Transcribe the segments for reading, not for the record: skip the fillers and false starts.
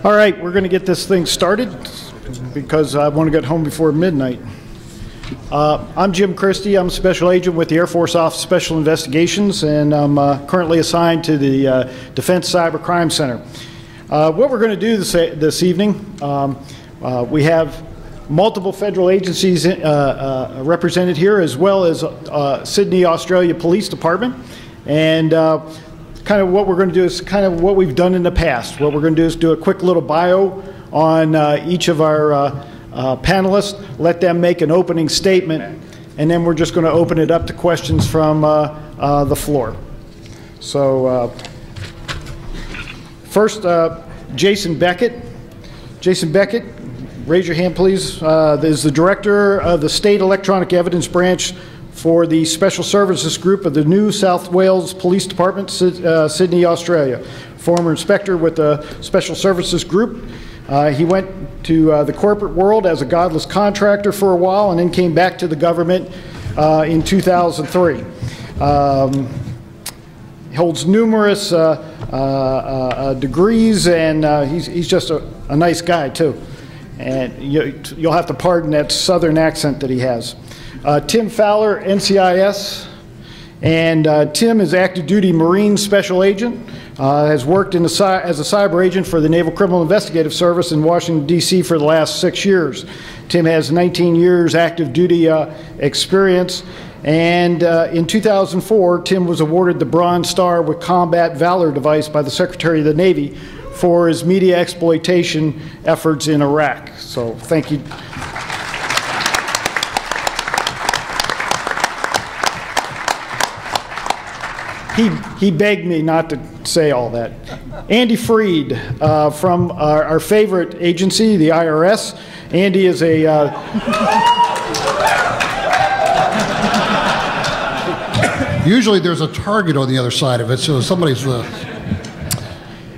All right, we're going to get this thing started because I want to get home before midnight. I'm Jim Christie. I'm a special agent with the Air Force Office of Special Investigations, and I'm currently assigned to the Defense Cyber Crime Center. What we're going to do this evening, we have multiple federal agencies represented here, as well as Sydney, Australia Police Department, and kind of what we're going to do is kind of what we've done in the past. What we're going to do is do a quick little bio on each of our panelists, let them make an opening statement, and then we're just going to open it up to questions from the floor. So first, Jason Beckett. Jason Beckett, raise your hand please, is the Director of the State Electronic Evidence Branch for the Special Services Group of the New South Wales Police Department, Sydney, Australia. Former inspector with the Special Services Group. He went to the corporate world as a godless contractor for a while and then came back to the government in 2003. He holds numerous degrees, and he's just a nice guy too. And you'll have to pardon that southern accent that he has. Tim Fowler, NCIS, and Tim is active duty Marine Special Agent, has worked as a cyber agent for the Naval Criminal Investigative Service in Washington, D.C. for the last 6 years. Tim has 19 years active duty experience, and in 2004, Tim was awarded the Bronze Star with Combat Valor device by the Secretary of the Navy for his media exploitation efforts in Iraq. So thank you. He begged me not to say all that. Andy Freed from our favorite agency, the IRS. Andy is a usually there's a target on the other side of it, so somebody's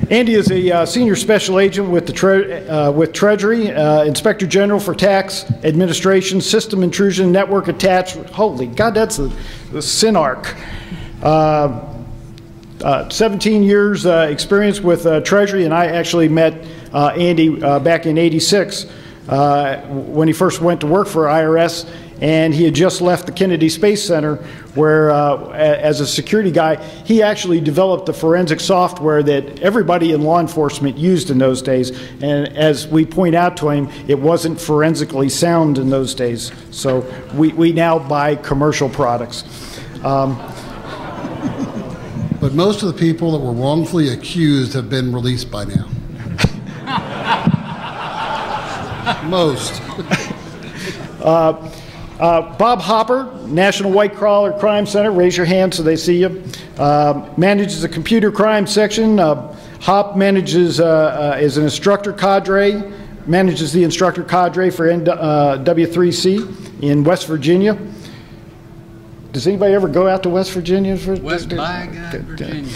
Andy is a senior special agent with the with Treasury, Inspector General for Tax Administration, System Intrusion, Network Attached. Holy God, that's the SynArc. 17 years experience with Treasury, and I actually met Andy back in '86 when he first went to work for IRS, and he had just left the Kennedy Space Center where, as a security guy, he actually developed the forensic software that everybody in law enforcement used in those days, and as we point out to him, it wasn't forensically sound in those days, so we now buy commercial products. But most of the people that were wrongfully accused have been released by now. Most. Bob Hopper, National White Collar Crime Center. Raise your hand so they see you. Manages the computer crime section. Hop manages is an instructor cadre. Manages the instructor cadre for NW3C in West Virginia. Does anybody ever go out to West Virginia? West Virginia.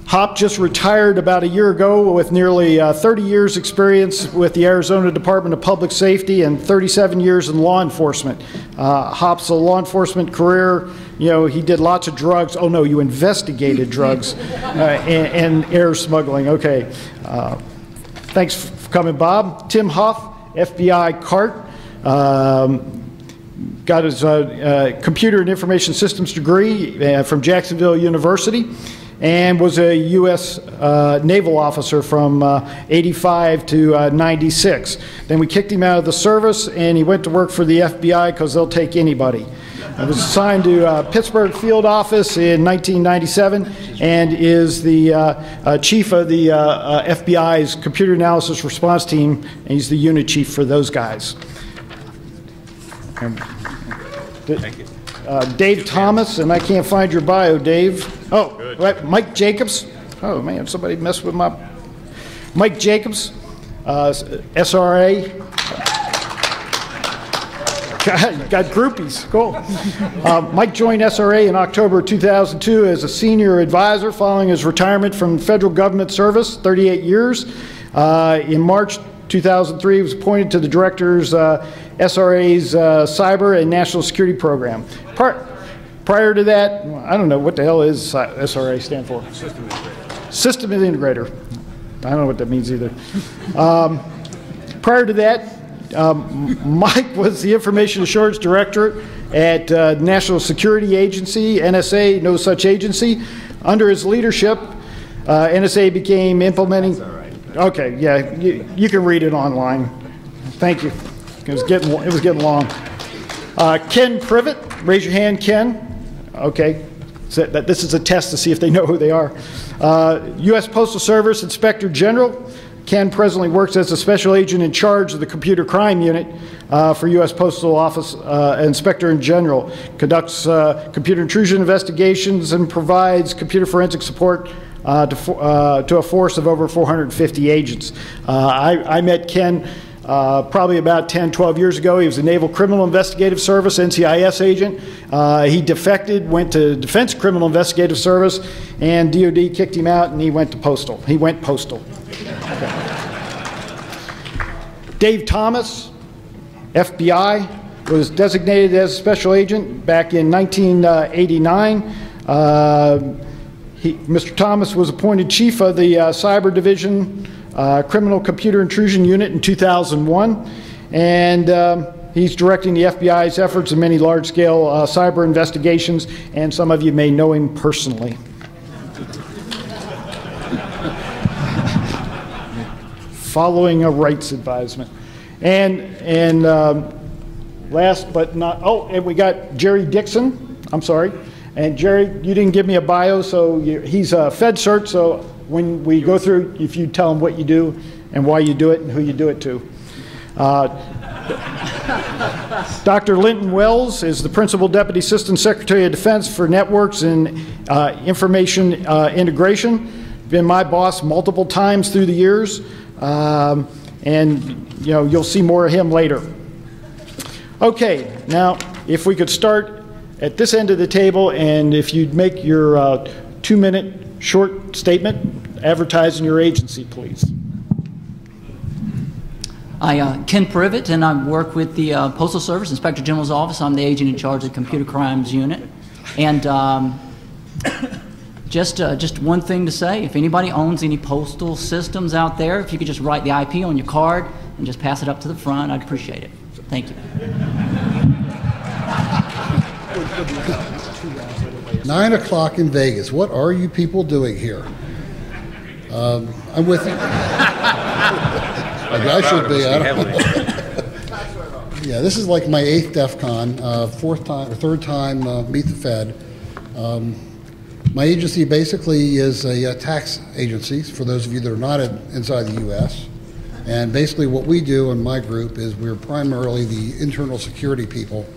Hop just retired about a year ago with nearly 30 years experience with the Arizona Department of Public Safety and 37 years in law enforcement. Hop's law enforcement career, he did lots of drugs. Oh no, you investigated drugs and air smuggling. Okay. Thanks for coming, Bob. Tim Huff, FBI CART. Got his computer and information systems degree from Jacksonville University, and was a U.S. naval officer from 85 to 96. Then we kicked him out of the service, and he went to work for the FBI because they'll take anybody. I was assigned to Pittsburgh Field Office in 1997, and is the chief of the FBI's Computer Analysis Response Team, and he's the unit chief for those guys. Thank you. Dave Thomas, and I can't find your bio, Dave. Oh, right, Mike Jacobs. Oh man, somebody messed with my Mike Jacobs, SRA. Got groupies, cool. Mike joined SRA in October 2002 as a senior advisor following his retirement from federal government service, 38 years. In March 2003, he was appointed to the director's SRA's Cyber and National Security Program. Prior to that, I don't know what the hell is SRA stand for. System integrator. System integrator. I don't know what that means either. Prior to that, Mike was the Information Assurance Director at National Security Agency, NSA, no such agency. Under his leadership, NSA began implementing... That's all right. Okay, yeah, you can read it online. Thank you. It was getting long. Ken Privet, raise your hand, Ken. Okay, so this is a test to see if they know who they are. U.S. Postal Service Inspector General. Ken presently works as a special agent in charge of the Computer Crime Unit for U.S. Postal Office Inspector General. Conducts computer intrusion investigations and provides computer forensic support to a force of over 450 agents. I met Ken probably about 10, 12 years ago. He was a Naval Criminal Investigative Service, NCIS agent. He defected, went to Defense Criminal Investigative Service, and DOD kicked him out, and he went to Postal. He went postal. Okay. Dave Thomas, FBI, was designated as a special agent back in 1989. Mr. Thomas was appointed chief of the Cyber Division Criminal Computer Intrusion Unit in 2001, and he's directing the FBI's efforts in many large-scale cyber investigations, and some of you may know him personally. Following a rights advisement. And last but not, and we got Jerry Dixon, I'm sorry. And Jerry, you didn't give me a bio, so he's a Fed cert, so when we go through, if you tell him what you do and why you do it and who you do it to. Dr. Linton Wells is the Principal Deputy Assistant Secretary of Defense for Networks and Information Integration. Been my boss multiple times through the years, and you'll see more of him later. Okay, now if we could start at this end of the table, and if you'd make your 2-minute short statement advertising your agency, please. Ken Privet, and I work with the Postal Service Inspector General's Office. I'm the agent in charge of the Computer Crimes Unit. And just one thing to say, if anybody owns any postal systems out there, if you could just write the IP on your card and just pass it up to the front, I'd appreciate it. Thank you. 9 o'clock in Vegas. What are you people doing here? I'm with you. I should be. I don't know. Yeah, this is like my 8th DEF CON, 4th time or 3rd time Meet the Fed. My agency basically is a tax agency, for those of you that are not inside the U.S. And basically what we do in my group is we're primarily the internal security people.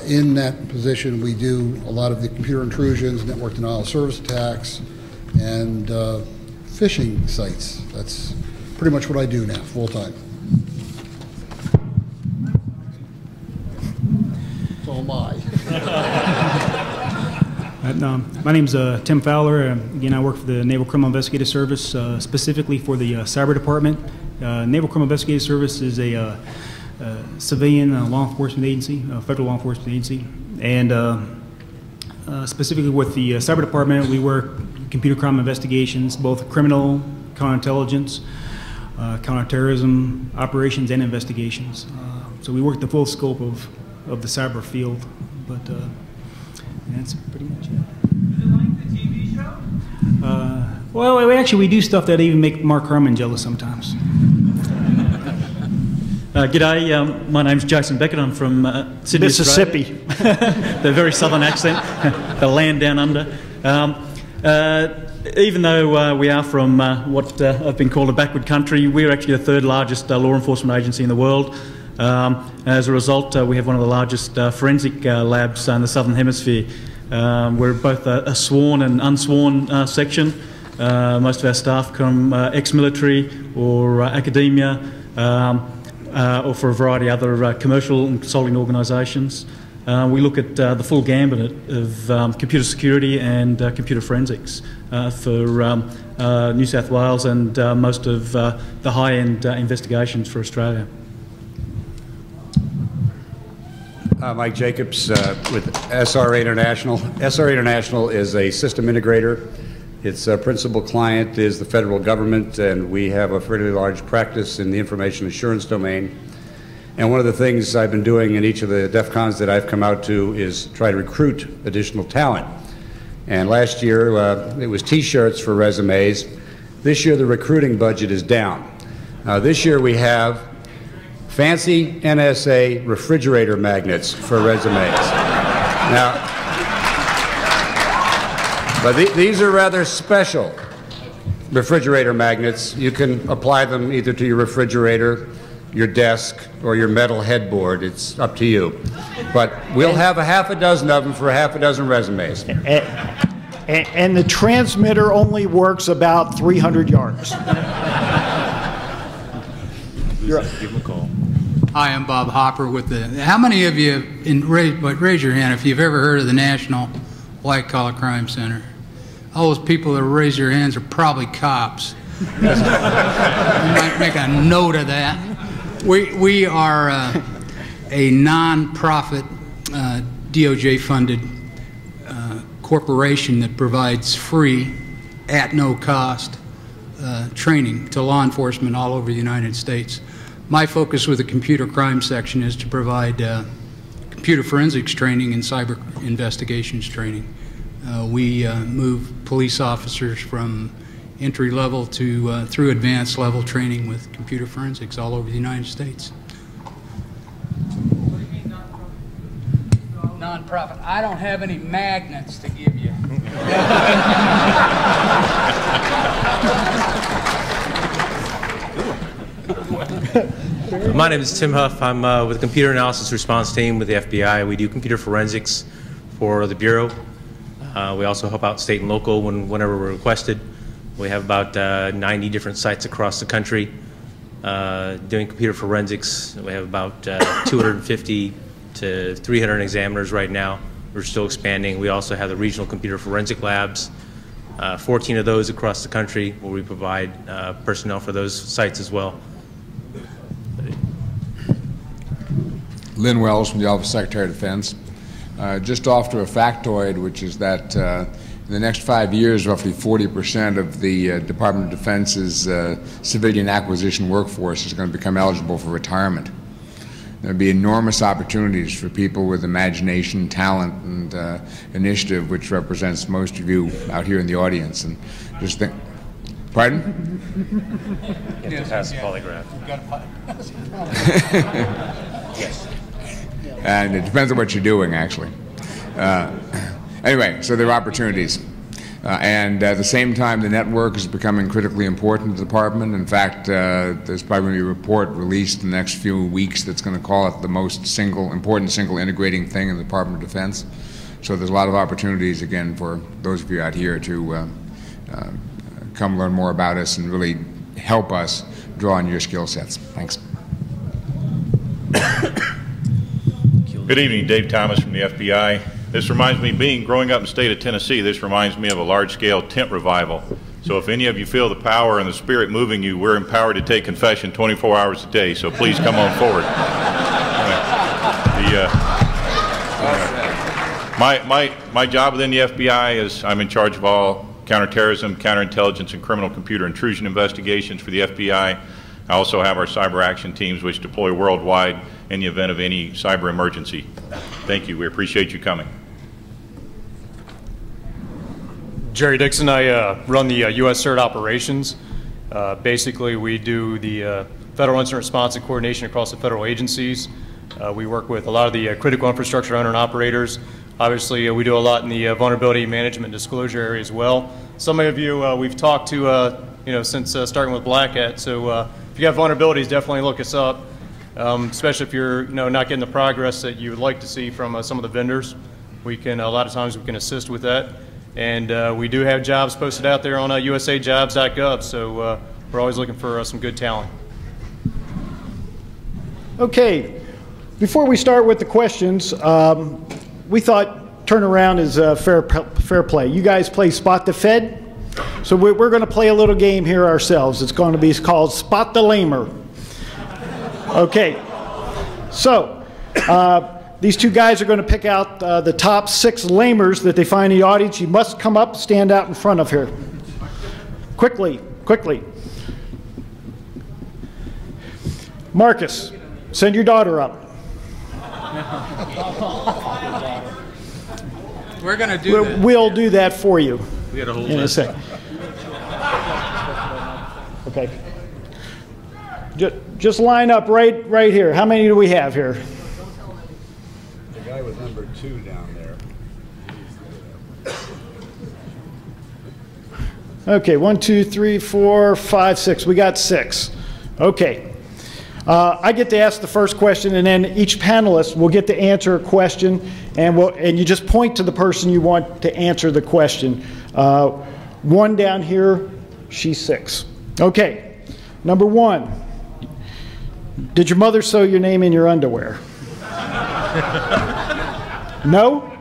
In that position, we do a lot of the computer intrusions, network denial of service attacks, and phishing sites. That's pretty much what I do now, full time. So am I. My name's Tim Fowler. Again, I work for the Naval Criminal Investigative Service, specifically for the Cyber Department. Naval Criminal Investigative Service is a civilian law enforcement agency, federal law enforcement agency, and specifically with the Cyber Department, we work computer crime investigations, both criminal, counterintelligence, counterterrorism operations, and investigations. So we work the full scope of the cyber field, but that's pretty much it. Is it like the TV show? Well, we do stuff that even make Mark Herman jealous sometimes. G'day, my name's Jason Beckett. I'm from Sydney, Mississippi. The very southern accent, the land down under. Even though we are from what I've been called a backward country, we're actually the 3rd largest law enforcement agency in the world. As a result, we have one of the largest forensic labs in the Southern Hemisphere. We're both a sworn and unsworn section. Most of our staff come ex-military or academia, or for a variety of other commercial and consulting organisations. We look at the full gambit of computer security and computer forensics for New South Wales and most of the high-end investigations for Australia. Mike Jacobs with SRA International. SRA International is a system integrator Its principal client is the federal government, and we have a fairly large practice in the information assurance domain. And one of the things I've been doing in each of the DEF CONs that I've come out to is try to recruit additional talent. And last year, it was T-shirts for resumes. This year, the recruiting budget is down. This year, we have fancy NSA refrigerator magnets for resumes. Now, but these are rather special refrigerator magnets. You can apply them either to your refrigerator, your desk, or your metal headboard. It's up to you. But we'll have a half a dozen of them for a half a dozen resumes. And the transmitter only works about 300 yards. Give him a call. Hi, I'm Bob Hopper with the. How many of you, raise your hand if you've ever heard of the National White Collar Crime Center? All those people that raise their hands are probably cops. You might make a note of that. We are a non-profit, DOJ-funded corporation that provides free, at no cost, training to law enforcement all over the United States. My focus with the computer crime section is to provide computer forensics training and cyber investigations training. We move police officers from entry level to through advanced level training with computer forensics all over the United States. What do you mean non-profit? Non-profit. I don't have any magnets to give you. My name is Tim Huff. I'm with the Computer Analysis Response Team with the FBI. We do computer forensics for the Bureau. We also help out state and local whenever we're requested. We have about 90 different sites across the country doing computer forensics. We have about 250 to 300 examiners right now. We're still expanding. We also have the regional computer forensic labs, 14 of those across the country, where we provide personnel for those sites as well. Lynn Wells from the Office of Secretary of Defense. Just off to a factoid, which is that in the next 5 years, roughly 40% of the Department of Defense's civilian acquisition workforce is going to become eligible for retirement. There will be enormous opportunities for people with imagination, talent, and initiative, which represents most of you out here in the audience. And just think, pardon? You have to pass the polygraph. Yes. And it depends on what you're doing, actually. Anyway, so there are opportunities. And at the same time, the network is becoming critically important to the department. In fact, there's probably going to be a report released in the next few weeks that's going to call it the most important single integrating thing in the Department of Defense. So there's a lot of opportunities, again, for those of you out here to come learn more about us and really help us draw on your skill sets. Thanks. Good evening, Dave Thomas from the FBI. This reminds me, growing up in the state of Tennessee, this reminds me of a large-scale tent revival. So if any of you feel the power and the spirit moving you, we're empowered to take confession 24 hours a day, so please come on forward. My job within the FBI is I'm in charge of all counterterrorism, counterintelligence, and criminal computer intrusion investigations for the FBI. I also have our cyber action teams, which deploy worldwide in the event of any cyber emergency. Thank you. We appreciate you coming. Jerry Dixon. I run the U.S. CERT operations. Basically, we do the federal incident response and coordination across the federal agencies. We work with a lot of the critical infrastructure owner and operators. Obviously, we do a lot in the vulnerability management disclosure area as well. Some of you we've talked to since starting with Black Hat. So if you have vulnerabilities, definitely look us up. Especially if you're not getting the progress that you would like to see from some of the vendors. We can a lot of times we can assist with that, and we do have jobs posted out there on usajobs.gov. So we're always looking for some good talent. Okay, before we start with the questions, we thought turnaround is fair play. You guys play Spot the Fed, so we're going to play a little game here ourselves. It's going to be called Spot the Lamer. Okay, so these two guys are going to pick out the top 6 lamers that they find in the audience. You must come up, stand out in front of here. Quickly, quickly. Marcus, send your daughter up. We're going to do that. We'll do that for you We got a whole in a list. second. Okay. Just line up right here. How many do we have here? The guy with number 2 down there. Okay, 1, 2, 3, 4, 5, 6. We got 6. Okay. I get to ask the first question, and then each panelist will get to answer a question, and you just point to the person you want to answer the question. One down here, she's 6. Okay. Number 1. Did your mother sew your name in your underwear? No?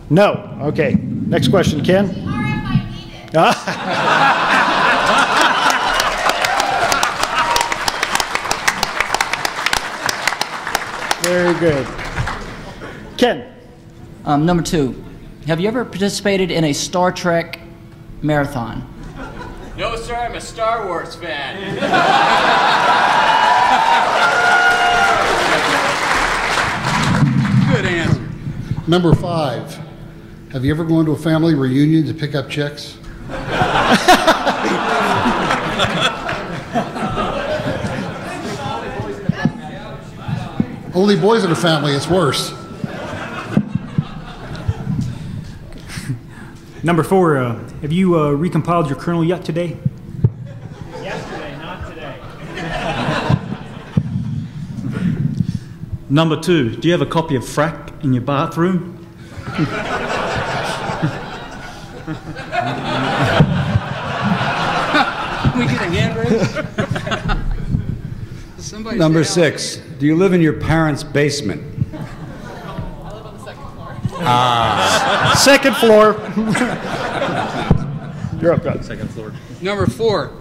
No. Okay. Next question, Ken. Very good. Ken. Number 2, have you ever participated in a Star Trek marathon? No, sir, I'm a Star Wars fan. Good answer. Number 5, have you ever gone to a family reunion to pick up chicks? Only boys in the family, it's worse. Number 4, have you recompiled your kernel yet today? Yesterday, not today. Number 2, do you have a copy of Frack in your bathroom? Can we get a hand raise? Somebody Number say 6, do you live in your parents' basement? Second floor. You're up, God. Second floor. Number 4.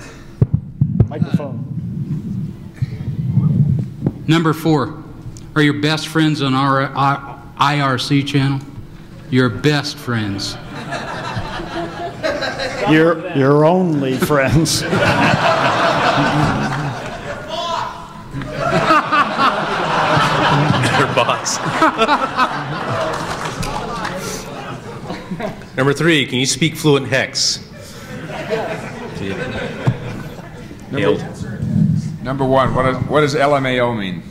Microphone. Number 4. Are your best friends on our IRC channel? Your best friends. Your only friends. Your boss. Number 3, can you speak fluent Hex? Nailed. Number 1, what does LMAO mean?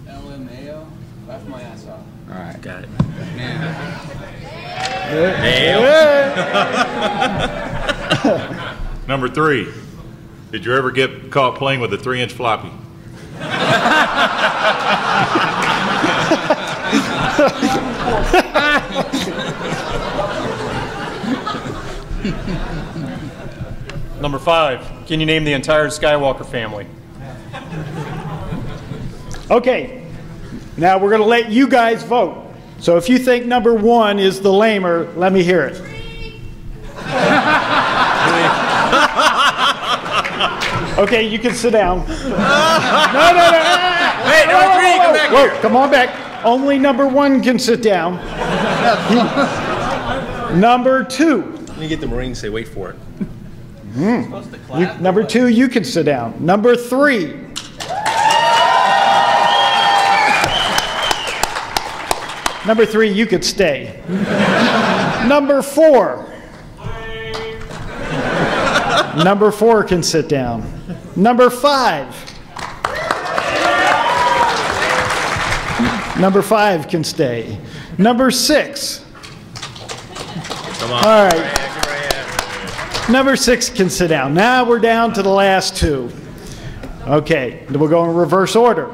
LMAO? Laugh my ass off. All right. Got it. Number 3, did you ever get caught playing with a 3-inch floppy? Number 5, can you name the entire Skywalker family? Okay. Now we're going to let you guys vote. So if you think number 1 is the lamer, let me hear it. Okay, you can sit down. No. Hey, number 3, come back Whoa, here. come on back. Only number 1 can sit down. Number 2. Let me get the Marines to say, wait for it. Number 2, you can sit down. Number 3. Number 3, you could stay. Number 4. Number 4 can sit down. Number 5. Number 5 can stay. Number 6. Come on. All right. Number 6 can sit down. Now we're down to the last 2. Okay, we'll go in reverse order.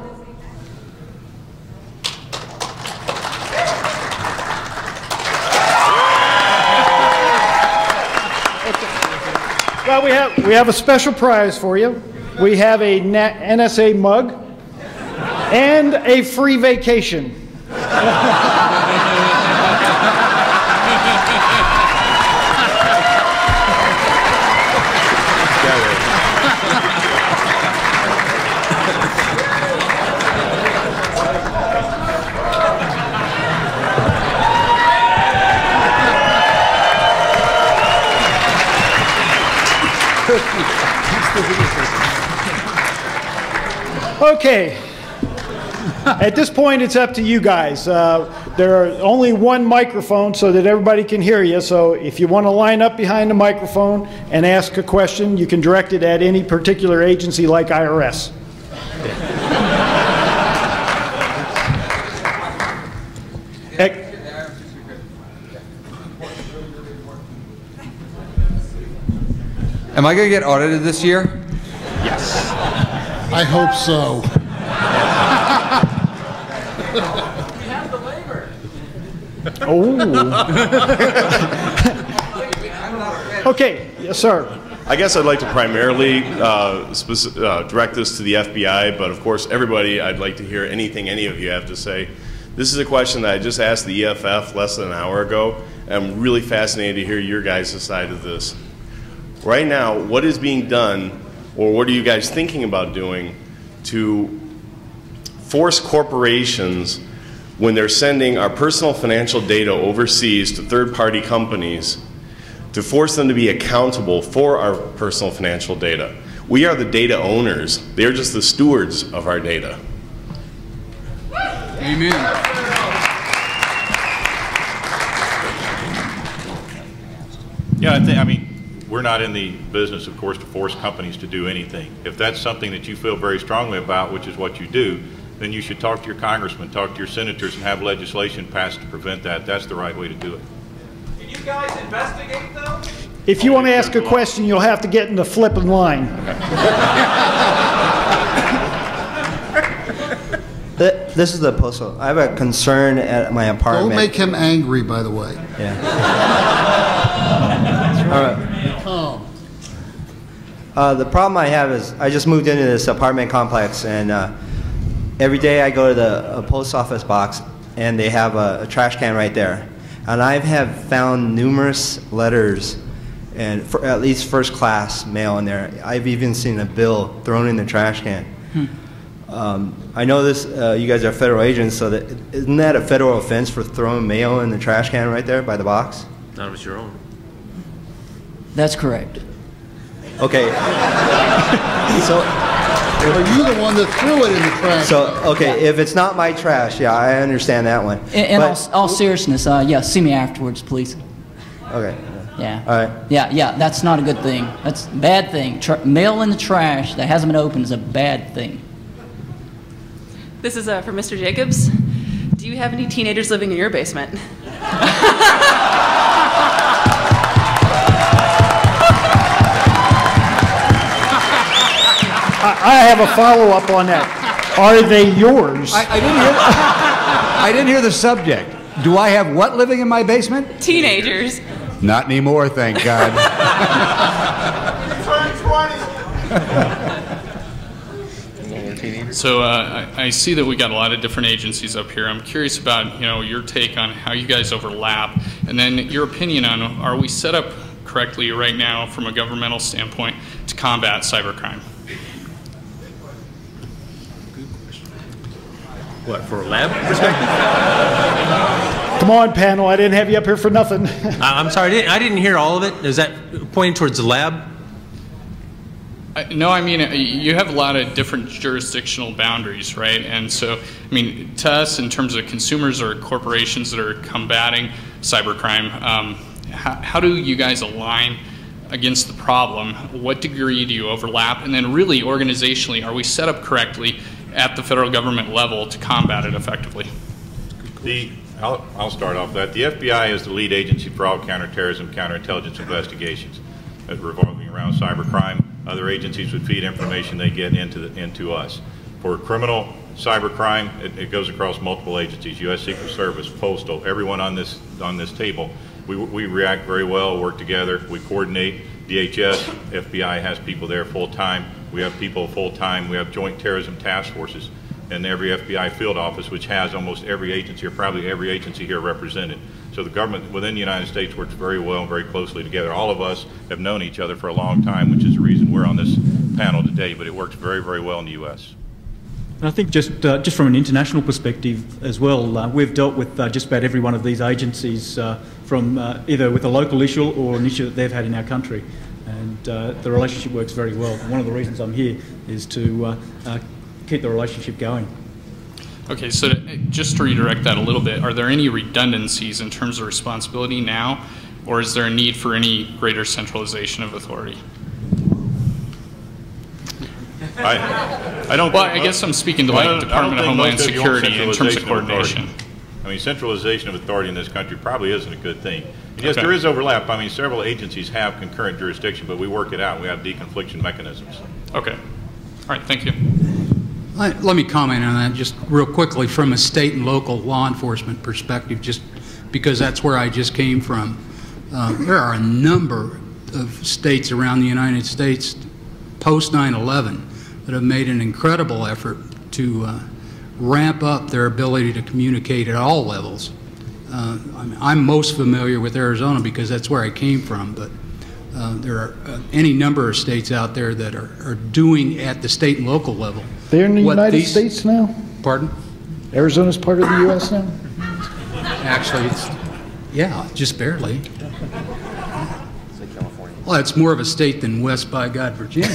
Well, we have a special prize for you. We have a NSA mug and a free vacation. Okay. At this point, it's up to you guys. There are only one microphone so that everybody can hear you. So if you want to line up behind the microphone and ask a question, you can direct it at any particular agency like IRS. Am I going to get audited this year? Yes. I hope so. Oh. Okay. Yes, sir. I guess I'd like to primarily direct this to the FBI, but of course, everybody, I'd like to hear anything any of you have to say. This is a question that I just asked the EFF less than an hour ago. I'm really fascinated to hear your guys' side of this. Right now, what is being done, or what are you guys thinking about doing to force corporations, when they're sending our personal financial data overseas to third-party companies, to force them to be accountable for our personal financial data? We are the data owners. They're just the stewards of our data. Amen. Yeah, I mean, we're not in the business, of course, to force companies to do anything. If that's something that you feel very strongly about, which is what you do, then you should talk to your congressman, talk to your senators, and have legislation passed to prevent that. That's the right way to do it. Can you guys investigate, though? If you want to ask a question, you'll have to get in the flipping line. This is the postal. I have a concern at my apartment. Don't make him angry, by the way. Yeah. All right. The problem I have is I just moved into this apartment complex, and every day I go to the post office box, and they have a trash can right there. And I have found numerous letters, and at least first class mail in there. I've even seen a bill thrown in the trash can. I know this. You guys are federal agents, so isn't that a federal offense for throwing mail in the trash can right there by the box? Not if it's your own. That's correct. Okay. So, are you the one that threw it in the trash? So, okay, if it's not my trash, yeah, I understand that one. In all seriousness, yeah, see me afterwards, please. Okay. Yeah. All right. Yeah, that's not a good thing. That's a bad thing. Mail in the trash that hasn't been opened is a bad thing. This is for Mr. Jacobs. Do you have any teenagers living in your basement? I have a follow-up on that. Are they yours? I didn't hear the subject. Do I have what living in my basement? Teenagers. Not anymore, thank God. So I see that we got a lot of different agencies up here. I'm curious about your take on how you guys overlap, and then your opinion on are we set up correctly right now from a governmental standpoint to combat cybercrime? What, for a lab perspective? Come on, panel. I didn't have you up here for nothing. I'm sorry, I didn't hear all of it. Is that pointing towards the lab? No, I mean, you have a lot of different jurisdictional boundaries, right? And so, I mean, to us, in terms of consumers or corporations that are combating cybercrime, how do you guys align against the problem? What degree do you overlap? And then really, organizationally, are we set up correctly at the federal government level to combat it effectively? I'll start off that. The FBI is the lead agency for all counterterrorism, counterintelligence investigations, revolving around cybercrime. Other agencies would feed information they get into us. For criminal cybercrime, it goes across multiple agencies: U.S. Secret Service, Postal, everyone on this table. We react very well, work together, we coordinate. DHS, FBI has people there full time. We have people full time. We have joint terrorism task forces in every FBI field office, which has almost every agency, or probably every agency here represented. So the government within the United States works very well and very closely together. All of us have known each other for a long time, which is the reason we're on this panel today, but it works very, very well in the U.S. I think just from an international perspective as well, we've dealt with just about every one of these agencies from either with a local issue or an issue that they've had in our country. And the relationship works very well. One of the reasons I'm here is to keep the relationship going. Okay, so just to redirect that a little bit, are there any redundancies in terms of responsibility now, or is there a need for any greater centralization of authority? I don't. Well, I guess I'm speaking to like Department of Homeland Security in terms of coordination. I mean, centralization of authority in this country probably isn't a good thing. And yes, Okay. there is overlap. I mean, several agencies have concurrent jurisdiction, but we work it out. We have deconfliction mechanisms. Okay. All right, thank you. Let me comment on that just real quickly from a state and local law enforcement perspective, just because that's where I just came from. There are a number of states around the United States post 9/11 that have made an incredible effort to ramp up their ability to communicate at all levels. I'm most familiar with Arizona because that's where I came from, but there are any number of states out there that are doing at the state and local level. They're in the what United these- States now? Pardon? Arizona's part of the U.S. now? Actually, it's, yeah, just barely. Well, it's more of a state than West by God, Virginia.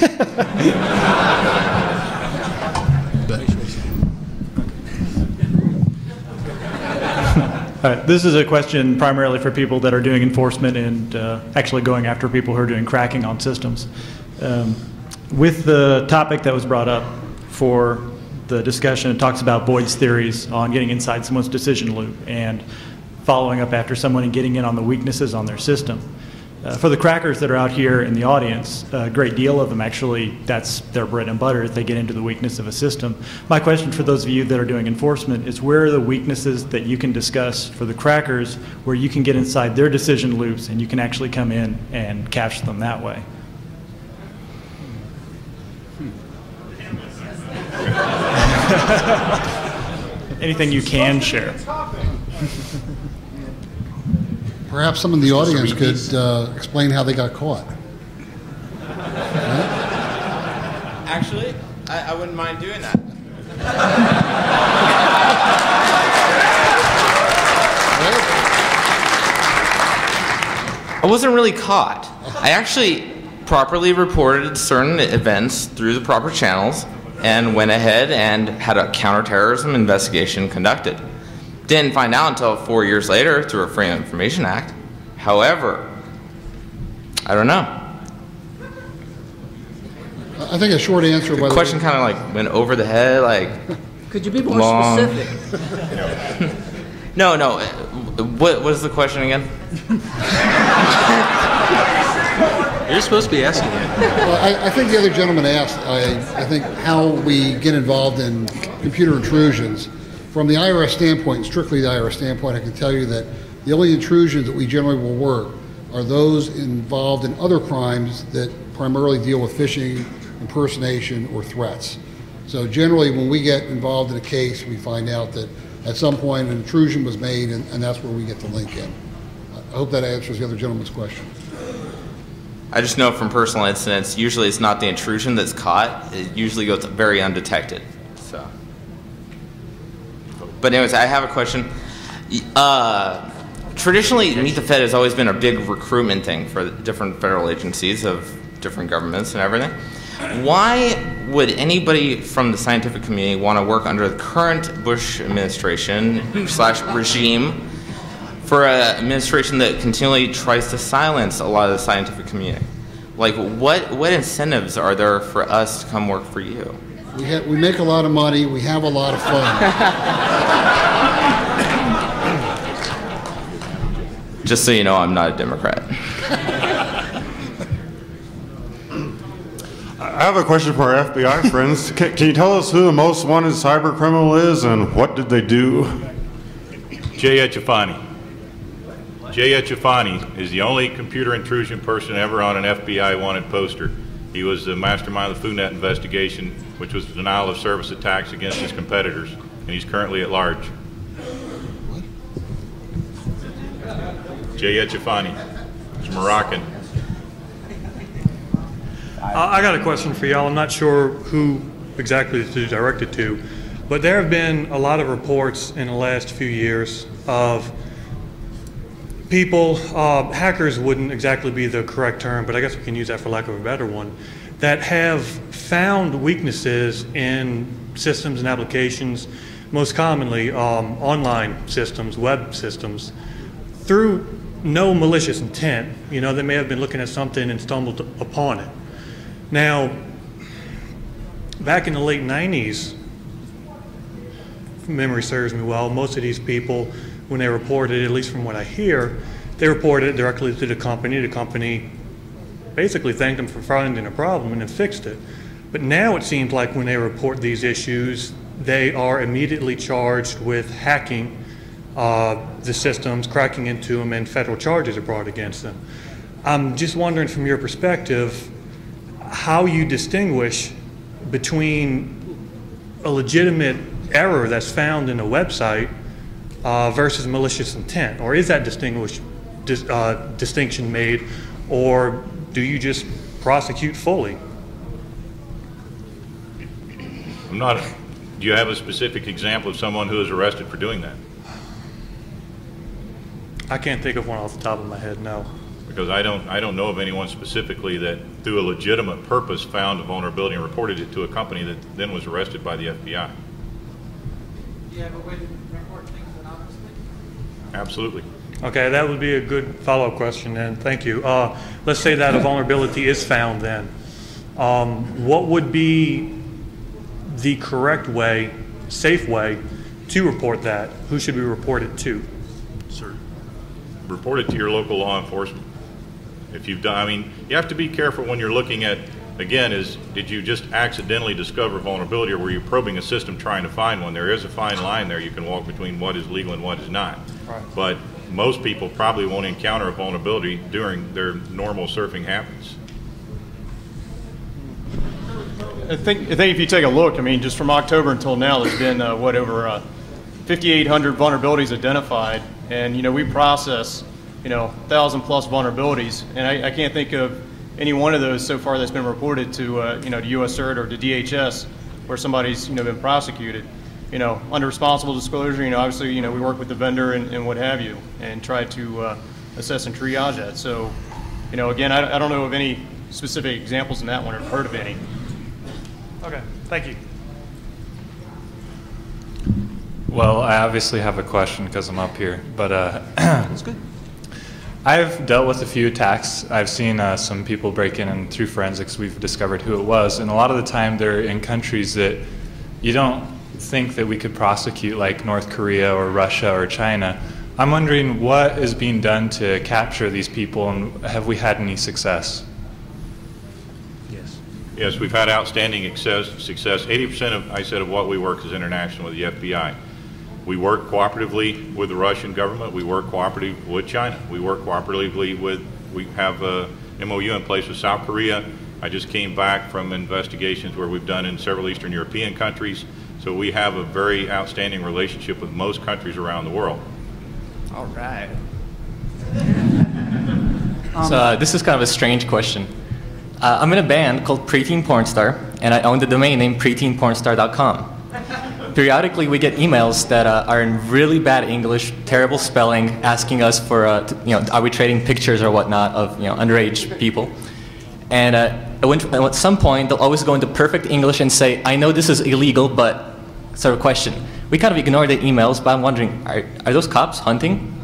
This is a question primarily for people that are doing enforcement and actually going after people who are doing cracking on systems. With the topic that was brought up for the discussion, it talks about Boyd's theories on getting inside someone's decision loop and following up after someone and getting in on the weaknesses on their system. For the crackers that are out here in the audience, a great deal of them actually, that's their bread and butter, is they get into the weakness of a system. My question for those of you that are doing enforcement is where are the weaknesses that you can discuss for the crackers where you can get inside their decision loops and you can actually come in and capture them that way? Anything you can share. Perhaps some in the audience could explain how they got caught. Actually, I wouldn't mind doing that. I wasn't really caught. I actually properly reported certain events through the proper channels and went ahead and had a counterterrorism investigation conducted. Didn't find out until 4 years later through a Freedom of Information Act. However, I don't know. I think a short answer, by The question kind of like went over the head, like. Could you be more long. specific? No. What was the question again? You're supposed to be asking it. Well, I think the other gentleman asked, I think, how we get involved in computer intrusions. From the IRS standpoint, strictly the IRS standpoint, I can tell you that the only intrusions that we generally will work are those involved in other crimes that primarily deal with phishing, impersonation, or threats. So generally, when we get involved in a case, we find out that at some point an intrusion was made, and that's where we get the link in. I hope that answers the other gentleman's question. I just know from personal incidents, usually it's not the intrusion that's caught. It usually goes very undetected. So, but anyways, I have a question. Traditionally, Meet the Fed has always been a big recruitment thing for different federal agencies of different governments and everything. Why would anybody from the scientific community want to work under the current Bush administration / regime for an administration that continually tries to silence a lot of the scientific community? Like, what incentives are there for us to come work for you? We make a lot of money. We have a lot of fun. Just so you know, I'm not a Democrat. I have a question for our FBI friends. Can you tell us who the most wanted cyber criminal is and what did they do? Jay Etchefani. Jay Etchefani is the only computer intrusion person ever on an FBI wanted poster. He was the mastermind of the FUNET investigation, which was denial of service attacks against his competitors, and he's currently at large. Jay Etchefani. He's Moroccan. I got a question for y'all. I'm not sure who exactly to direct it to, but there have been a lot of reports in the last few years of people, hackers wouldn't exactly be the correct term, but I guess we can use that for lack of a better one, that have found weaknesses in systems and applications, most commonly online systems, web systems, through no malicious intent. You know, they may have been looking at something and stumbled upon it. Now, back in the late 90s, if memory serves me well, most of these people, when they reported, at least from what I hear, they reported it directly to the company. The company basically thanked them for finding a problem and then fixed it. But now it seems like when they report these issues, they are immediately charged with hacking the systems, cracking into them, and federal charges are brought against them. I'm just wondering from your perspective how you distinguish between a legitimate error that's found in a website versus malicious intent, or is that distinction made, or do you just prosecute fully? Do you have a specific example of someone who is arrested for doing that? I can't think of one off the top of my head, no. Because I don't know of anyone specifically that through a legitimate purpose found a vulnerability and reported it to a company that then was arrested by the FBI. Do you have a way to report things anonymously? Absolutely. Okay, that would be a good follow-up question then. Thank you. Let's say that a vulnerability is found then. What would be the correct way, safe way, to report that? Who should we report it to? Sir, report it to your local law enforcement. If you've done, I mean, you have to be careful when you're looking at, again, did you just accidentally discover vulnerability, or were you probing a system trying to find one? There is a fine line there. You can walk between what is legal and what is not. Right. But most people probably won't encounter a vulnerability during their normal surfing habits. I think if you take a look, I mean, just from October until now, there's been over 5,800 vulnerabilities identified, and we process 1,000 plus vulnerabilities, and I can't think of any one of those so far that's been reported to to U.S. CERT or to DHS where somebody's been prosecuted. Under responsible disclosure, obviously we work with the vendor and what have you, and try to assess and triage that. So, again, I don't know of any specific examples in that one or heard of any. Okay, thank you. Well, I obviously have a question because I'm up here, but that's good. I've dealt with a few attacks. I've seen some people break in, and through forensics we've discovered who it was, and a lot of the time they're in countries that you don't think that we could prosecute, like North Korea or Russia or China. I'm wondering what is being done to capture these people, and have we had any success? Yes, we've had outstanding success. 80% of what we work is international with the FBI. We work cooperatively with the Russian government. We work cooperatively with China. We work cooperatively we have a MOU in place with South Korea. I just came back from investigations where we've done in several Eastern European countries. So we have a very outstanding relationship with most countries around the world. All right. So this is kind of a strange question. I'm in a band called Preteen Pornstar, and I own the domain name preteenpornstar.com. Periodically, we get emails that are in really bad English, terrible spelling, asking us for, are we trading pictures or whatnot of, underage people. And at some point, they'll always go into perfect English and say, I know this is illegal, but, sort of question. We kind of ignore the emails, but I'm wondering, are those cops hunting?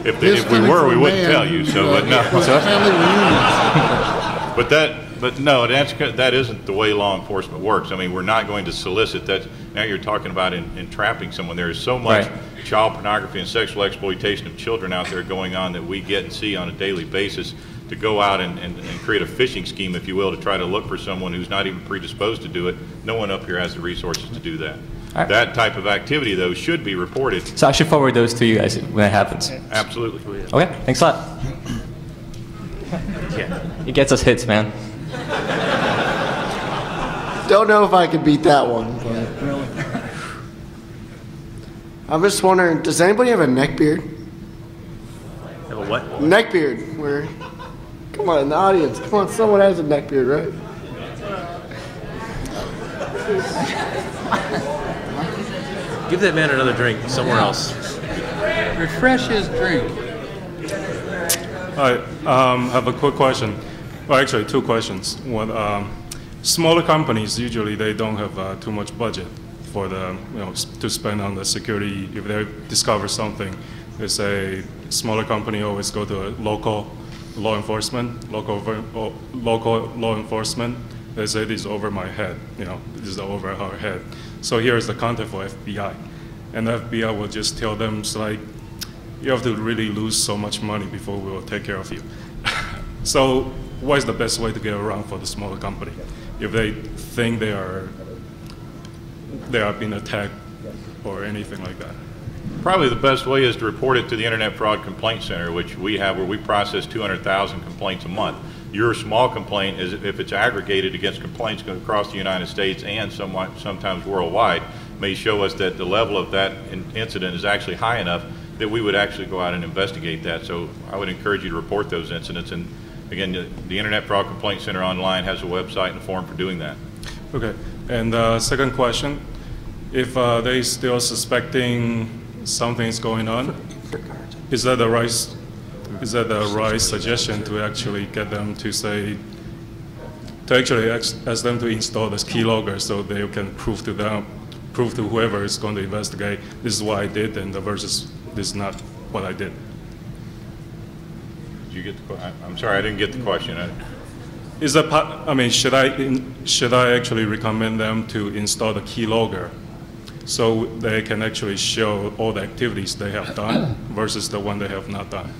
If we were, we wouldn't tell you. So, but no. But no, that isn't the way law enforcement works. I mean, we're not going to solicit that. Now you're talking about entrapping someone. There is so much child pornography and sexual exploitation of children out there going on that we get and see on a daily basis. To go out and create a phishing scheme, if you will, to try to look for someone who's not even predisposed to do it, no one up here has the resources to do that. Right. That type of activity, though, should be reported. So I should forward those to you guys when it happens. Absolutely. Okay, thanks a lot. It gets us hits, man. Don't know if I could beat that one. But. I'm just wondering, does anybody have a neck beard? Have a what? Neck beard. Where? Come on, in the audience. Come on, someone has a neck beard, right? Give that man another drink somewhere else. Refresh his drink. All right, I have a quick question. Well, actually, two questions. One, smaller companies usually they don't have too much budget for the to spend on the security. If they discover something, they say smaller company always go to a local law enforcement, local law enforcement. They say this is over my head. This is over our head. So here is the contact for FBI, and the FBI will just tell them it's like you have to really lose so much money before we will take care of you. So what is the best way to get around for the smaller company if they think they are being attacked or anything like that? Probably the best way is to report it to the Internet Fraud Complaint Center, which we have, where we process 200,000 complaints a month. Your small complaint is if it's aggregated against complaints across the United States and sometimes worldwide, may show us that the level of that incident is actually high enough that we would actually go out and investigate that. So I would encourage you to report those incidents. And again, the Internet Fraud Complaint Center online has a website and a form for doing that. Okay. And second question, if they still suspecting something's going on, is that the right suggestion to actually get them to say, to actually ask them to install this keylogger so they can prove to whoever is going to investigate, this is what I did, and versus this is not what I did. Did you get the? I'm sorry, I didn't get the question. Is that should I actually recommend them to install the keylogger so they can actually show all the activities they have done versus the one they have not done?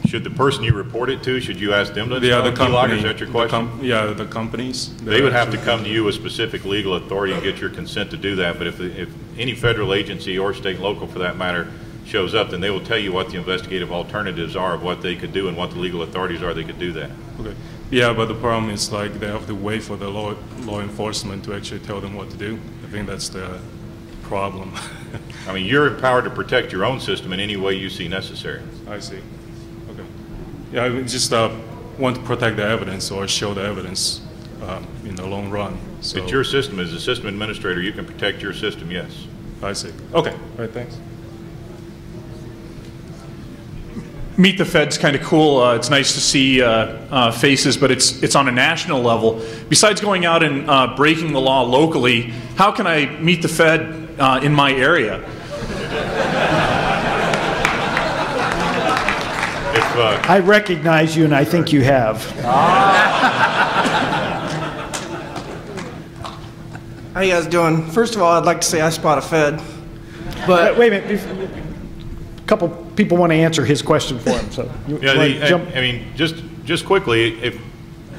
Should the person you report it to, should you ask them to install the company, keylogger? Is that your question? The companies. They would have to come to you with specific legal authority and get your consent to do that. But if any federal agency or state and local, for that matter, shows up, then they will tell you what the investigative alternatives are of what they could do and what the legal authorities are they could do that. Okay. Yeah, but the problem is like they have to wait for the law enforcement to actually tell them what to do. I think that's the problem. I mean, you're empowered to protect your own system in any way you see necessary. I see. Okay. Yeah, I just want to protect the evidence or show the evidence in the long run. So it's your system. As a system administrator, you can protect your system, yes. I see. Okay. All right, thanks. Meet the Fed's kind of cool. It's nice to see faces, but it's on a national level. Besides going out and breaking the law locally, how can I meet the Fed in my area? I recognize you, and I think you have. How you guys doing? First of all, I'd like to say I spot a Fed. But wait a minute. A couple people want to answer his question for him. So I mean, just quickly, if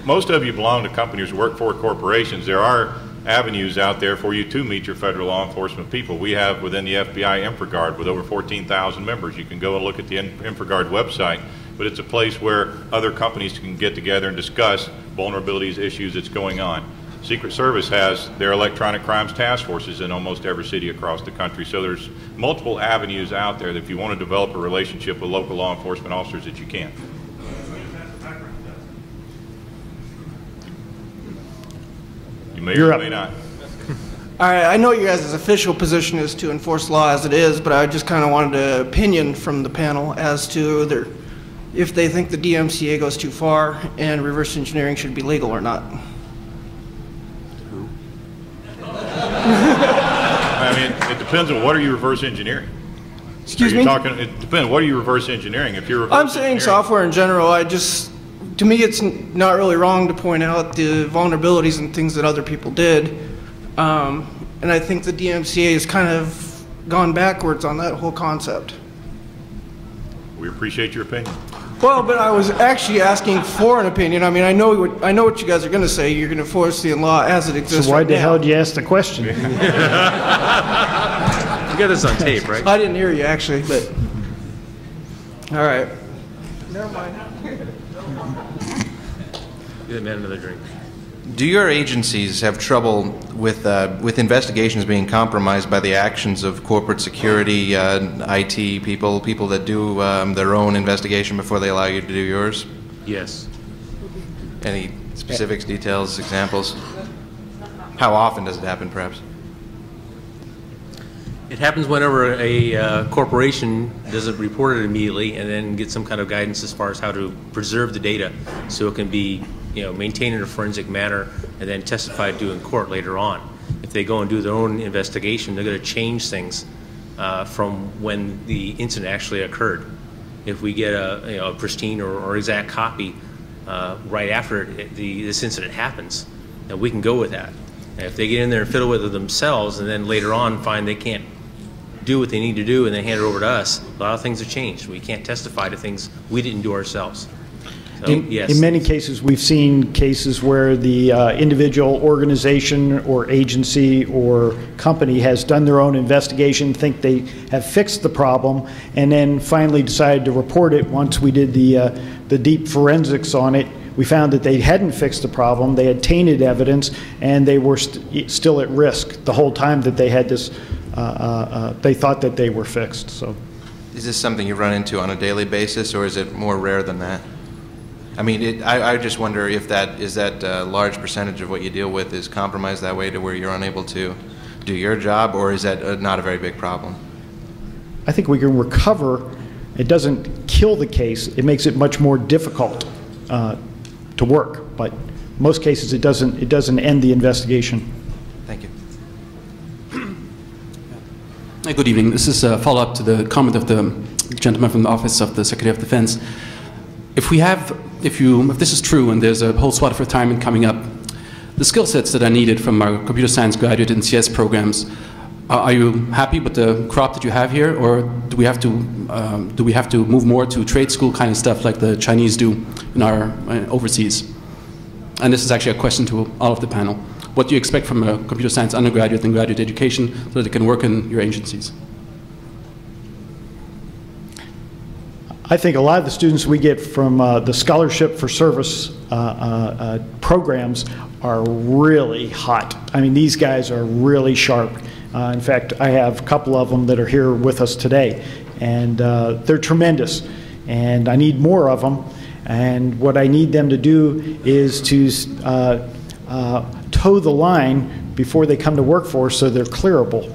most of you belong to companies or work for corporations, there are avenues out there for you to meet your federal law enforcement people. We have within the FBI InfraGard with over 14,000 members. You can go and look at the InfraGard website, but it's a place where other companies can get together and discuss vulnerabilities, issues that's going on. Secret Service has their electronic crimes task forces in almost every city across the country. So there's multiple avenues out there that if you want to develop a relationship with local law enforcement officers that you can. You may or may not. all right, I know you guys' official position is to enforce law as it is, but I just kind of wanted an opinion from the panel as to if they think the DMCA goes too far and reverse engineering should be legal or not. I mean, it depends on what are you reverse engineering. Excuse me? It depends. What are you reverse engineering? If you're I'm saying software in general. To me, it's not really wrong to point out the vulnerabilities and things that other people did. And I think the DMCA has kind of gone backwards on that whole concept. We appreciate your opinion. Well, but I was actually asking for an opinion. I mean, I know what you guys are going to say. You're going to enforce the law as it exists. So why the hell did you ask the question? You got this on tape, right? I didn't hear you actually, but all right. Never mind. Give the man another drink. Do your agencies have trouble with investigations being compromised by the actions of corporate security, IT people that do their own investigation before they allow you to do yours? Yes. Any specifics, details, examples? How often does it happen, perhaps? It happens whenever a corporation doesn't report it immediately and then get some kind of guidance as far as how to preserve the data so it can be maintained in a forensic manner and then testified to in court later on. If they go and do their own investigation, they're going to change things from when the incident actually occurred. If we get a pristine or exact copy right after this incident happens, then we can go with that. And if they get in there and fiddle with it themselves and then later on find they can't do what they need to do and then hand it over to us, a lot of things have changed. We can't testify to things we didn't do ourselves. So, yes. In many cases, we've seen cases where the individual organization or agency or company has done their own investigation, think they have fixed the problem, and then finally decided to report it. Once we did the deep forensics on it, we found that they hadn't fixed the problem, they had tainted evidence, and they were still at risk the whole time that they had this, they thought that they were fixed. So, is this something you run into on a daily basis, or is it more rare than that? I mean, I just wonder if that a large percentage of what you deal with is compromised that way to where you're unable to do your job, or is that not a very big problem? I think we can recover. It doesn't kill the case. It makes it much more difficult to work. But in most cases, it doesn't end the investigation. Thank you. Hi, good evening. This is a follow-up to the comment of the gentleman from the Office of the Secretary of Defense. If this is true and there's a whole swath of retirement coming up, the skill sets that are needed from our computer science graduate and CS programs, are you happy with the crop that you have here, or do we have to move more to trade school kind of stuff like the Chinese do in our overseas? And this is actually a question to all of the panel. What do you expect from a computer science undergraduate and graduate education so that they can work in your agencies? I think a lot of the students we get from the Scholarship for Service programs are really hot. I mean, these guys are really sharp. In fact, I have a couple of them that are here with us today, and they're tremendous. And I need more of them. And what I need them to do is to toe the line before they come to work for us so they're clearable.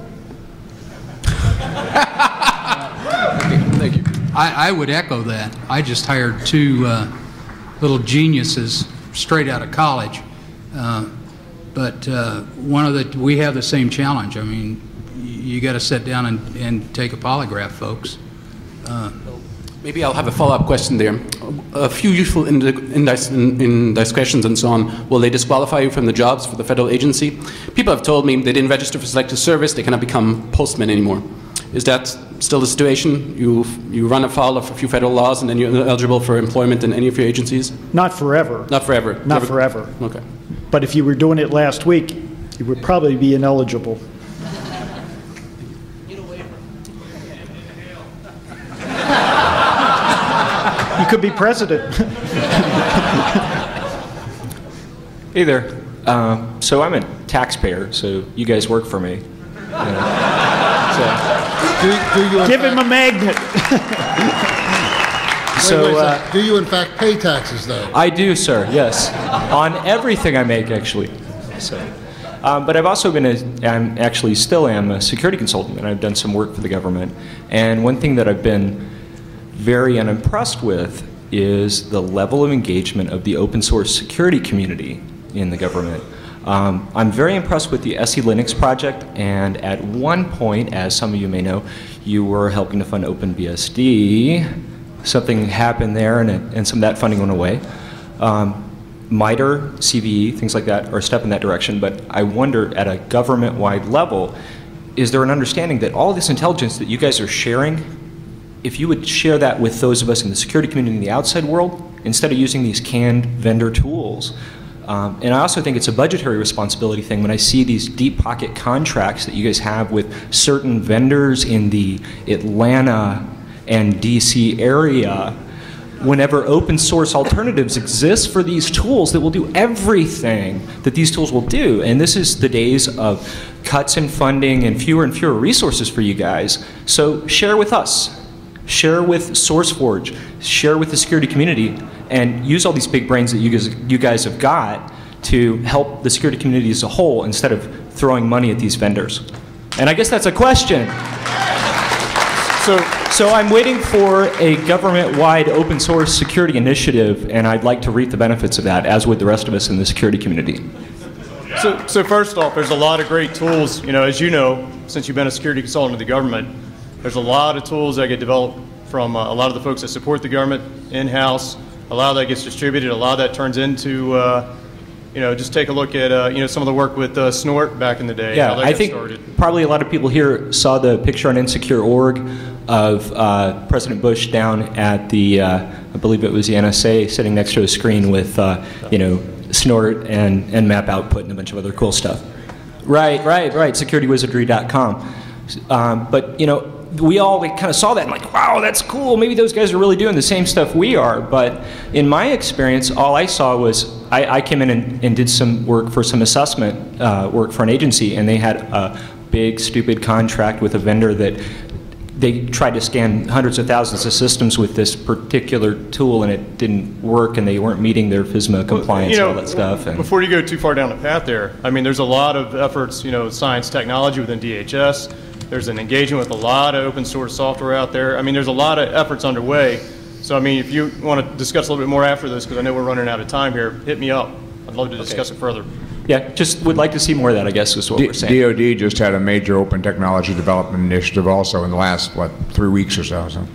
Thank you. I would echo that. I just hired two little geniuses straight out of college. But we have the same challenge. I mean, you got to sit down and take a polygraph, folks. Maybe I'll have a follow-up question there. A few useful indiscretions and so on, will they disqualify you from the jobs for the federal agency? People have told me they didn't register for selective service, they cannot become postmen anymore. Is that still the situation? You run afoul of a few federal laws and then you're eligible for employment in any of your agencies? Not forever. Not forever? Not forever. Okay. But if you were doing it last week, you would probably be ineligible. You could be president. Hey there. So I'm a taxpayer, so you guys work for me. Give him a magnet. Do you in fact pay taxes, though? I do, sir, yes. On everything I make, actually. So, but I've also been I'm actually still am a security consultant, and I've done some work for the government. And one thing that I've been very unimpressed with is the level of engagement of the open source security community in the government. I'm very impressed with the SE Linux project, and at one point, as some of you may know, you were helping to fund OpenBSD. Something happened there, and some of that funding went away. MITRE, CVE, things like that are a step in that direction, but I wonder at a government-wide level, is there an understanding that all this intelligence that you guys are sharing, if you would share that with those of us in the security community in the outside world, instead of using these canned vendor tools? And I also think it's a budgetary responsibility thing when I see these deep pocket contracts that you guys have with certain vendors in the Atlanta and DC area, whenever open source alternatives exist for these tools that will do everything that these tools will do. And this is the days of cuts in funding and fewer resources for you guys. So share with us. Share with SourceForge, share with the security community, and use all these big brains that you guys have got to help the security community as a whole instead of throwing money at these vendors. And I guess that's a question. So I'm waiting for a government-wide open source security initiative, and I'd like to reap the benefits of that, as would the rest of us in the security community. So first off, there's a lot of great tools. You know, as you know, since you've been a security consultant to the government, there's a lot of tools that get developed from a lot of the folks that support the government in-house. A lot of that gets distributed. A lot of that turns into, you know, just take a look at, you know, some of the work with Snort back in the day. Yeah, how that I got think started. probably a lot of people here saw the picture on Insecure.org of President Bush down at the, I believe it was the NSA, sitting next to a screen with, you know, Snort and map output and a bunch of other cool stuff. Right, securitywizardry.com. But, you know, we all kind of saw that and like, wow, that's cool. Maybe those guys are really doing the same stuff we are. But in my experience, all I saw was I came in and did some work for some assessment work for an agency, and they had a big, stupid contract with a vendor that they tried to scan hundreds of thousands of systems with this particular tool, and it didn't work, and they weren't meeting their FISMA compliance You know, and all that stuff. And before you go too far down the path there, I mean, there's a lot of efforts, you know, science technology within DHS. There's an engagement with a lot of open source software out there. I mean, there's a lot of efforts underway. So, I mean, if you want to discuss a little bit more after this, because I know we're running out of time here, hit me up. I'd love to discuss it further. Yeah, just would like to see more of that, I guess, is what we're saying. DOD just had a major open technology development initiative also in the last, 3 weeks or so.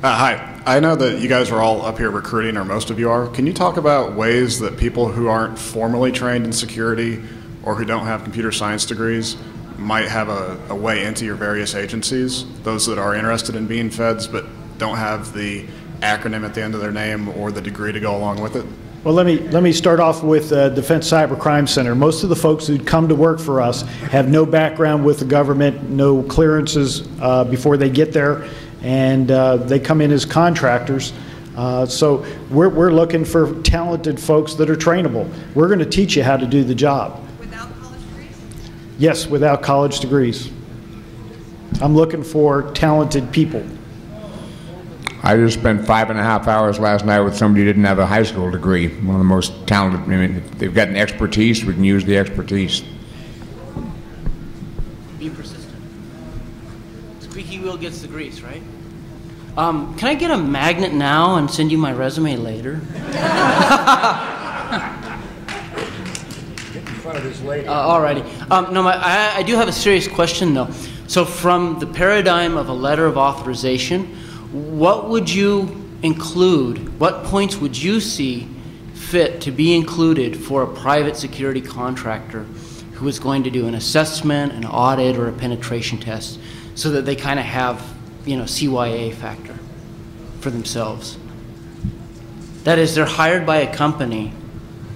Hi. I know that you guys are all up here recruiting, or most of you are. Can you talk about ways that people who aren't formally trained in security or who don't have computer science degrees might have a way into your various agencies, those that are interested in being feds but don't have the acronym at the end of their name or the degree to go along with it? Well, let me start off with Defense Cyber Crime Center. Most of the folks who come to work for us have no background with the government, no clearances before they get there, and they come in as contractors. So we're looking for talented folks that are trainable. We're going to teach you how to do the job. Without college degrees? Yes, without college degrees. I'm looking for talented people. I just spent 5.5 hours last night with somebody who didn't have a high school degree. One of the most talented. I mean, if they've got an expertise, we can use the expertise. Be persistent. Squeaky wheel gets the grease, right? Can I get a magnet now and send you my resume later? Alrighty. No, I do have a serious question though. So from the paradigm of a letter of authorization, what would you include, what points would you see fit to be included for a private security contractor who is going to do an assessment, an audit, or a penetration test so that they kind of have, you know, CYA factor for themselves? That is, they're hired by a company,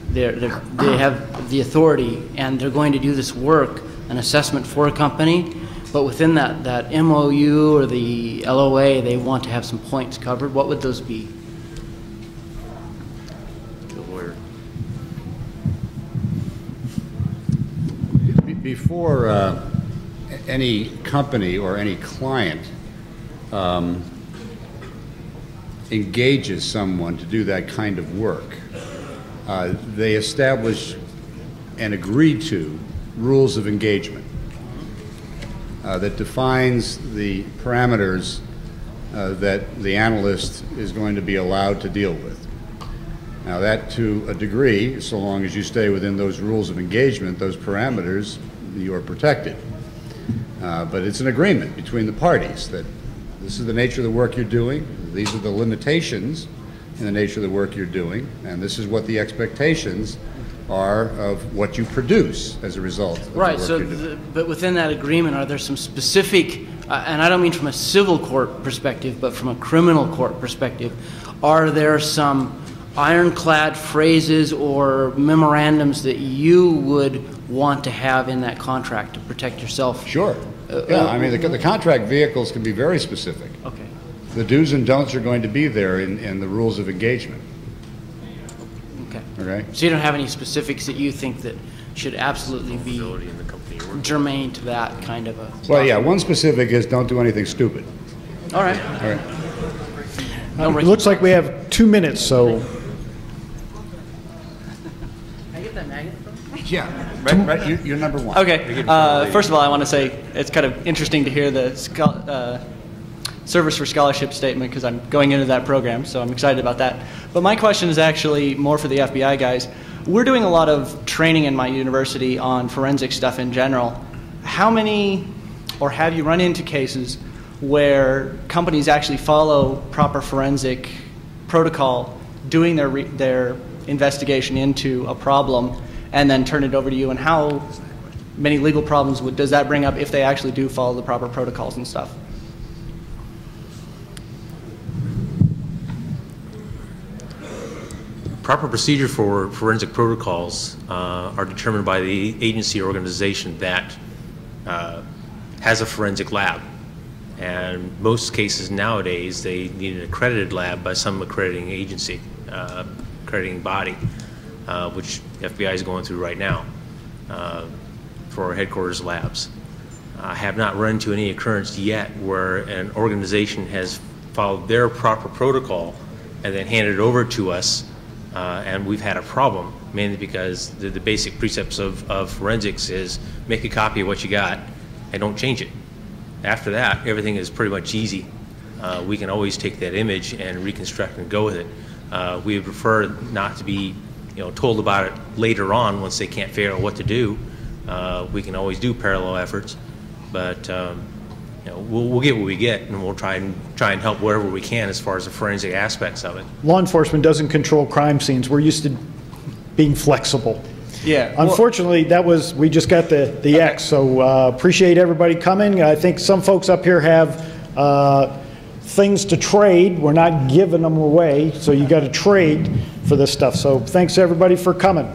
they have the authority, and they're going to do this work, an assessment for a company, but within that MOU or the LOA, they want to have some points covered. What would those be? Before any company or any client engages someone to do that kind of work, they establish and agree to rules of engagement that defines the parameters that the analyst is going to be allowed to deal with. Now that, to a degree, so long as you stay within those rules of engagement, those parameters, you are protected. But it's an agreement between the parties that this is the nature of the work you're doing, these are the limitations in the nature of the work you're doing, and this is what the expectations are of what you produce as a result of right, the work you're doing. But within that agreement, are there some specific, and I don't mean from a civil court perspective, but from a criminal court perspective, are there some ironclad phrases or memorandums that you would want to have in that contract to protect yourself? Sure. Yeah, I mean, the contract vehicles can be very specific. Okay. The do's and don'ts are going to be there in the rules of engagement. Okay. Okay. So you don't have any specifics that you think that should absolutely be germane to that kind of a... Well, yeah, one specific is don't do anything stupid. All right. All right. It looks like we have 2 minutes, so... Can I get that magnet from? Yeah, right. You're number one. Okay. First of all, I want to say it's kind of interesting to hear the Service for Scholarship statement because I'm going into that program, so I'm excited about that. But my question is actually more for the FBI guys. We're doing a lot of training in my university on forensic stuff in general. How many, or have you run into cases where companies actually follow proper forensic protocol, doing their investigation into a problem, and then turn it over to you? And how many legal problems does that bring up if they actually do follow the proper protocols and stuff? Proper procedure for forensic protocols are determined by the agency or organization that has a forensic lab. And most cases nowadays, they need an accredited lab by some accrediting agency, accrediting body, which the FBI is going through right now for our headquarters labs. I have not run into any occurrence yet where an organization has followed their proper protocol and then handed it over to us, and we've had a problem, mainly because the basic precepts of forensics is make a copy of what you got and don't change it. After that, everything is pretty much easy. We can always take that image and reconstruct and go with it. We would prefer not to be, told about it later on once they can't figure out what to do. We can always do parallel efforts, but we'll get what we get, and we'll try and help wherever we can as far as the forensic aspects of it. Law enforcement doesn't control crime scenes. We're used to being flexible. Yeah. Unfortunately, we just got the X, so appreciate everybody coming. I think some folks up here have things to trade. We're not giving them away, so you got to trade for this stuff. So thanks everybody for coming.